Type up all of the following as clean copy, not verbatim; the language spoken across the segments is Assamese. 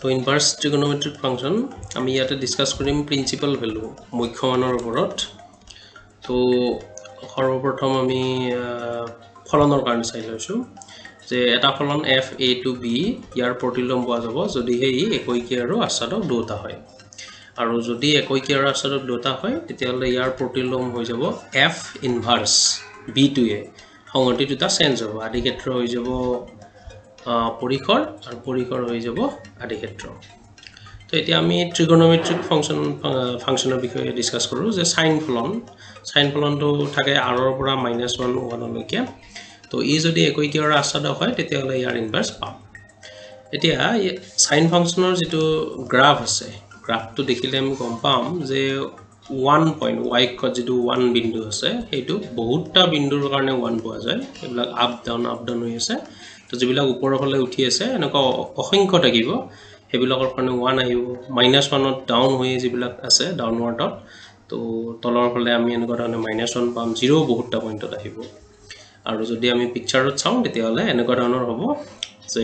তো ইনভাৰ্স ট্ৰিগোনোমেট্ৰিক ফাংশন আমি ইয়াতে ডিসকাস কৰিম প্ৰিন্সিপাল ভ্যালু মুখ্য মানৰ ওপৰত তো সৰ্বপ্ৰথম আমি ফলনৰ কাৰণে চাই লৈছো যে এটা ফলন f a to b ইয়াৰ প্ৰতিলোম পোৱা যাব যদি এই একৈকী আৰু আস্বাদক দুটা হয় আৰু যদি একৈকী আৰু আস্বাদক দুটা হয় তেতিয়াহলে ইয়াৰ প্ৰতিলোম হৈ যাব f ইনভাৰ্স b to a সংগতি দুটা চেঞ্জ হ'ব আদি ক্ষেত্ৰ হৈ যাব পৰিখৰ আৰ পৰিখৰ হয়ে যাব আদি ক্ষেত্ৰ তো এতিয়া আমি ট্ৰিগোনোমেট্ৰিক ফাংশনেৰ বিষয়ে ডিসকাস কৰো যে সাইন ফলনটো থাকে r ৰ পৰা -1 1 লৈকে তো ই যদি একৈকী আৰু আস্বাদক হয় তেতিয়াহলে ইয়াৰ ইনভাৰ্স পাম এতিয়া সাইন ফাংশনৰ যেটো গ্ৰাফ আছে গ্ৰাফটো দেখিলে আমি গম পাম যে 1 পইণ্ট y ক যেটো 1 বিন্দু আছে হেতু বহুতটা বিন্দুৰ কাৰণে 1 পোৱা যায় এবিলাক আপ ডাউন হৈ আছে তো যেবিলাক ওপৰৰ ফালে উঠি আছে এনেকা অসংখ্য থাকিব হেবিলাকৰ কাৰণে 1 আহিব -1 ত ডাউন হৈ যেবিলাক আছে ডাউনৱাৰ্ডত তো তলৰ ফালে আমি এনেকা ধৰণে -1 পাম 0 বহুতটা পইণ্টত আহিব আৰু যদি আমি পিকচাৰত চাওঁ তেতিয়াহলে এনেকা ধৰণৰ হ'ব যে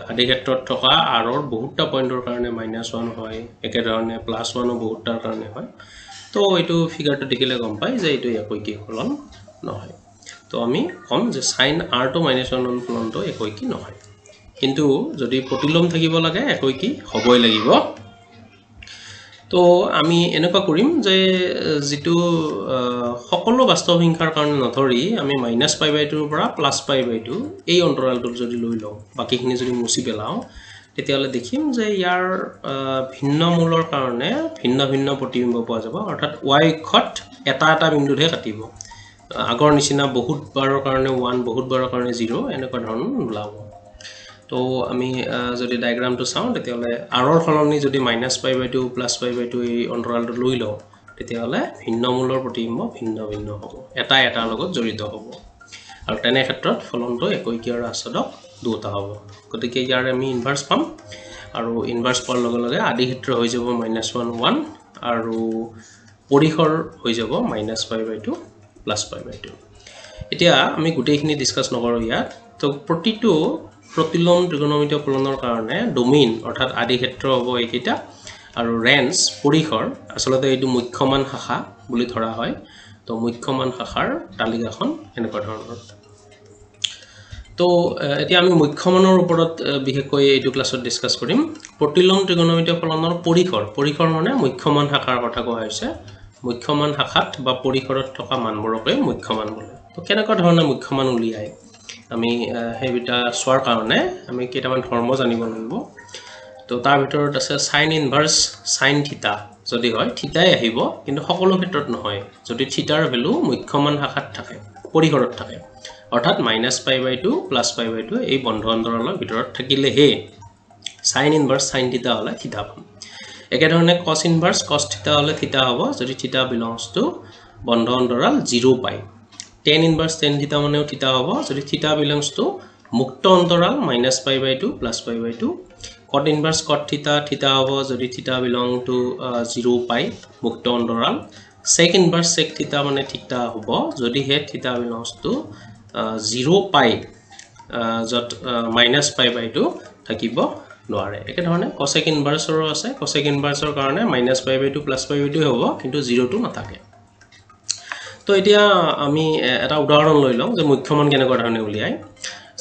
আদি ক্ষেত্ৰত থকা r ৰ বহুতটা পইণ্টৰ কাৰণে -1 হয় একে ধৰণে +1 ও বহুতটাৰ কাৰণে হয় তো এটো ফিগাৰটো দেখিলে গম পাই যে এটো একৈকী ফলন নহয় তো আমি কম যে sin r to -1 ফলনটো একৈকী নহয় কিন্তু যদি প্ৰতিলোম থাকিব লাগে একৈকী হ'বই লাগিব তো আমি এনেকা কৰিম যে যেটো সকলো বাস্তৱ সংখ্যাৰ কাৰণে নধৰি আমি -π/2 ৰ পৰা +π/2 এই অন্তৰালটো যদি লৈ লওঁ বাকিখিনি যদি মুছি পেলাওঁ তেতিয়ালে দেখিম যে ইয়াৰ ভিন্ন মূলৰ কাৰণে ভিন্ন প্ৰতিবিম্ব পোৱা যাব অৰ্থাৎ y অক্ষত এটা বিন্দুহে কাটিব আগৰ নিচিনা বহুত বাৰৰ কাৰণে 1 বহুত বাৰৰ কাৰণে 0 এনেকা ধৰণৰ ওলাব তো আমি যদি ডায়াগ্ৰামটো চাওঁ তেতিয়ালে r ৰ ফলনি যদি -π/2 +π/2 এই অন্তৰালটো লৈ লওঁ তেতিয়ালে ভিন্ন মূলৰ প্ৰতিবিম্ব ভিন্ন হ'ব এটা লগত জড়িত হ'ব আৰু তেনে ক্ষেত্ৰত ফলনটো একৈকী আৰু আস্বাদক দুটা হ'ব গতিকে ইয়াৰ আমি ইনভাৰ্স পাম আৰু ইনভাৰ্স পোৱাৰ লগে লগে আদি ক্ষেত্ৰ হৈ যাব -1 1 আৰু পৰিখৰ হৈ যাব -π/2 +π/2 এতিয়া আমি গোটেইখিনি ডিসকাস নকৰো ইয়াত তো প্ৰতিটো প্ৰতিলোম ত্ৰিকোণমিতীয় ফলনৰ কাৰণে ডোমেইন অৰ্থাৎ আদি ক্ষেত্ৰ হ'ব এইকিটা আৰু ৰেঞ্জ পৰিখৰ আসলতে এইটো মুখ্যমান শাখা বুলি ধৰা হয় তো মুখ্যমান শাখাৰ তালিকাখন এনেকুৱা ধৰণৰ তো এতিয়া আমি মুখ্যমানৰ ওপৰত বিশেষকৈ এইটো ক্লাছত ডিসকাস কৰিম প্ৰতিলোম ত্ৰিকোণমিতীয় ফলনৰ পৰিখৰ মানে মুখ্যমান শাখাৰ কথা কোৱা হৈছে মুখ্যমান শাখাত বা পৰিখৰত থকা মানবোৰকে মুখ্যমান বোলে তো কেনেকুৱা ধৰণৰ মুখ্যমান উলিয়াই আমি হেবিটা সোৱাৰ কাৰণে আমি কেইটামান ধৰ্ম জানিব লাগিব তো তাৰ ভিতৰত আছে sin ইনভাৰ্স sin থিটা যদি হয় থিটাই আহিব কিন্তু সকলো ক্ষেত্ৰত নহয় যদি থিটাৰ ভ্যালু মুখ্যমান শাখাত থাকে পৰিখৰত থাকে অৰ্থাৎ -π/2 +π/2 এই বন্ধ অন্তৰালৰ ভিতৰত থাকিলে হে sin ইনভাৰ্স sin থিটা হলে থিটা পাম একে ধৰণে cos ইনভার্স cos থিটা হলে থিটা হ'ব যদি থিটা বিলংস টু বন্ধ অন্তৰাল 0 পাই tan ইনভার্স tan থিটা মানেও থিটা হ'ব যদি থিটা বিলংস টু মুক্ত অন্তৰাল -π/2 +π/2 cot ইনভার্স cot থিটা হ'ব যদি থিটা বিলং টু 0 পাই মুক্ত অন্তৰাল sec ইনভার্স sec থিটা মানে থিটা হ'ব যদি হে থিটা বিলংস টু 0 পাই যত -π/2 থাকিব নোৱাৰে একে ধৰণে cosec ইনভাৰ্সৰ আছে cosec ইনভাৰ্সৰ কাৰণে -π/2 +π/2 হ'ব কিন্তু 0 টো নাথাকে তো এতিয়া আমি এটা উদাহৰণ লৈ লওঁ যে মুখ্যমান কেনেকুৱা ধৰণে উলিয়াই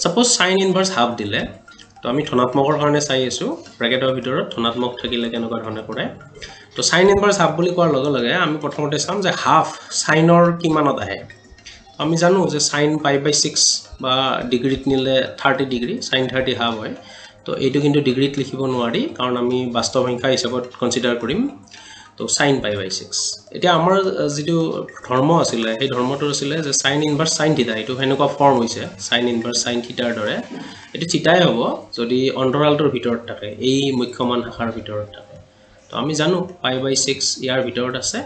সাপোজ sin ইনভাৰ্স হাফ দিলে তো আমি ধনাত্মকৰ কাৰণে চাই আছো ব্ৰেকেটৰ ভিতৰত ধনাত্মক থাকিলে কেনেকুৱা ধৰণে কৰে তো sin ইনভাৰ্স হাফ বুলি কোৱাৰ লগে লগে আমি প্ৰথমতে চাম যে হাফ সাইনৰ কিমানত আহে আমি জানো যে sin π/6 বা ডিগ্ৰীত নিলে 30 ডিগ্ৰী sin 30 হাফ হয় তো এইটো কিন্তু ডিগ্ৰীত লিখিব নোৱাৰি কাৰণ আমি বাস্তৱ সংখ্যা হিচাপত কনসিডাৰ কৰিম তো sin π/6 এতিয়া আমাৰ যেটো ধৰ্ম আছিল এই ধৰ্মটো আছিল যে sin ইনভাৰ্স sin থিটা এটো হেনেকুৱা ফৰ্ম হৈছে sin ইনভাৰ্স sin থিটাৰ দৰে এটো থিটাই হ'ব যদি অন্তৰালটোৰ ভিতৰত থাকে এই মুখ্যমান শাখাৰ ভিতৰত থাকে তো আমি জানো π/6 ইয়াৰ ভিতৰত আছে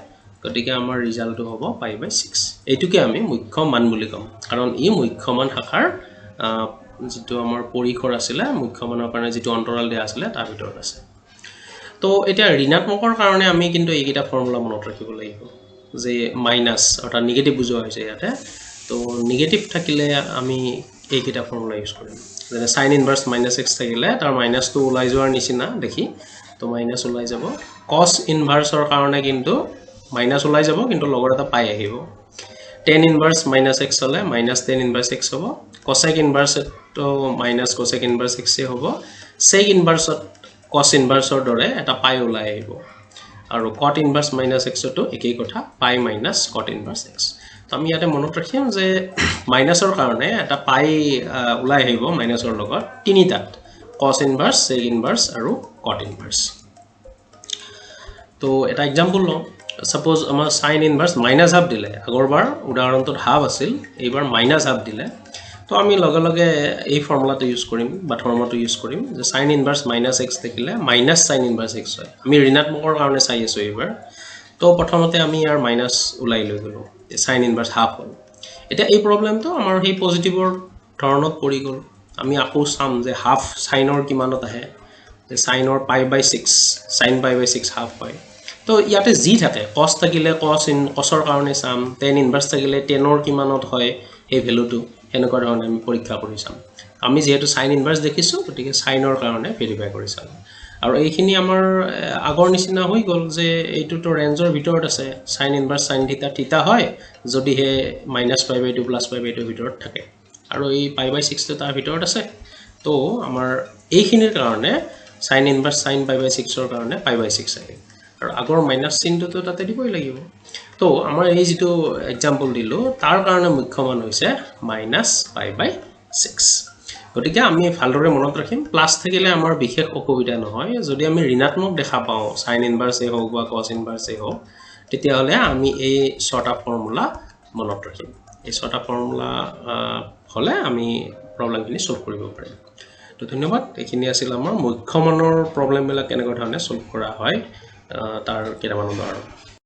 গতিকে আমাৰ ৰিজাল্টটো হ'ব π/6 এইটোকে আমি মুখ্যমান বুলি কম কাৰণ ই মুখ্যমান শাখাৰ যেটো আমাৰ পৰিখৰ আছিল মুখ্যমানৰ কাৰণে যেটো অন্তৰাল দিয়া আছিল তাৰ ভিতৰত আছে তো এতিয়া ঋণাত্মকৰ কাৰণে আমি কিন্তু এইকিটা ফৰ্মুলা মনত ৰাখিব লাগিব যে মাইনাস অৰ্থাৎ নিগেটিভ বুজোৱা হৈছে ইয়াতে তো নিগেটিভ থাকিলে আমি এইকেইটা ফৰ্মুলা ইউজ কৰিম যেনে sin inverse - x থাকিলে তাৰ মাইনাসটো ওলাই যোৱাৰ নিচিনা দেখি তো মাইনাস ওলাই যাব cos inverse ৰ কাৰণে কিন্তু মাইনাস ওলাই যাব কিন্তু লগৰ এটা পাই আহিব tan inverse - x হলে -tan inverse x হ'ব cosec inverse তো -cosec inverse x হ'ব sec inverse cos inverse ৰ দৰে এটা পাই ওলাই আহিব আৰু cot inverse - x তো একেই কথা পাই - cot inverse x তো আমি ইয়াতে মনত ৰাখিম যে মাইনাসৰ কাৰণে এটা পাই ওলাই আহিব মাইনাসৰ লগত তিনিটাত cos inverse sec inverse আৰু cot inverse তো এটা एग्जांपल ল suppose আমাৰ sin inverse -half দিলে আগৰবাৰ উদাহৰণটোত half আছিল এইবাৰ -half দিলে তো আমি লগে লগে এই ফৰ্মুলাটো ইউজ কৰিম বা ফৰ্মুলাটো ইউজ কৰিম যে sin inverse - x দেখিলে -sin inverse x হয় আমি ঋণাত্মকৰ কাৰণে চাই আছো এইবাৰ তো প্ৰথমতে আমি ইয়াৰ মাইনাস ওলাই লৈ গলো sin inverse half হ'ল এটা এই প্ৰবলেমটো আমাৰ সেই পজিটিভৰ ধৰণত পৰি গল আমি আকৌ চাম যে হাফ সাইনৰ কিমানত আহে যে সাইনৰ π/6 sin π/6 হাফ হয় তো ইয়াতে জি থাকে cos থাকিলে cosৰ কাৰণে চাম tan inverse থাকিলে tan ৰ কিমানত হয় এই ভ্যালুটো এনেকুৱা ধৰণে আমি পৰীক্ষা কৰি চাম আমি যেহেতু sin inverse দেখিছো গতিকে সাইনৰ কাৰণে ভেৰিফাই কৰি চাম আৰু এইখিনি আমাৰ আগৰ নিচিনা হৈ গল যে এইটো তো ৰেঞ্জৰ ভিতৰত আছে sin inverse sin θ হয় যদি হে -π/2 +π/2 ভিতৰত থাকে আৰু এই π/6 টো তাৰ ভিতৰত আছে তো আমাৰ এইখিনিৰ কাৰণে sin inverse sin π/6 ৰ কাৰণে π/6 আছে আৰু আগৰ মাইনাস চিনটো তো তাতে দিবই লাগিব তো আমাৰ এই যেটো एग्जांपल দিলো তাৰ কাৰণে মুখ্য মান হৈছে -π/6 গতিকে আমি ভালদৰে মনত ৰাখিম প্লাস থাকিলে আমাৰ বিশেষ অসুবিধা নহয় যদি আমি ঋণাত্মক দেখা পাও sin inverse হোক বা cos inverse হোক তেতিয়া হলে আমি এই ছটা ফৰ্মুলা মনত ৰাখিম এই ছটা ফৰ্মুলা হলে আমি প্ৰবলেমখিনি সলভ কৰিব পাৰিম তো ধন্যবাদ এইখিনি আছিল আমাৰ মুখ্য মানৰ প্ৰবলেমবিলাক কেনেকৈ ধৰণে সলভ কৰা হয় তাৰ কেইটামান উদাহৰণ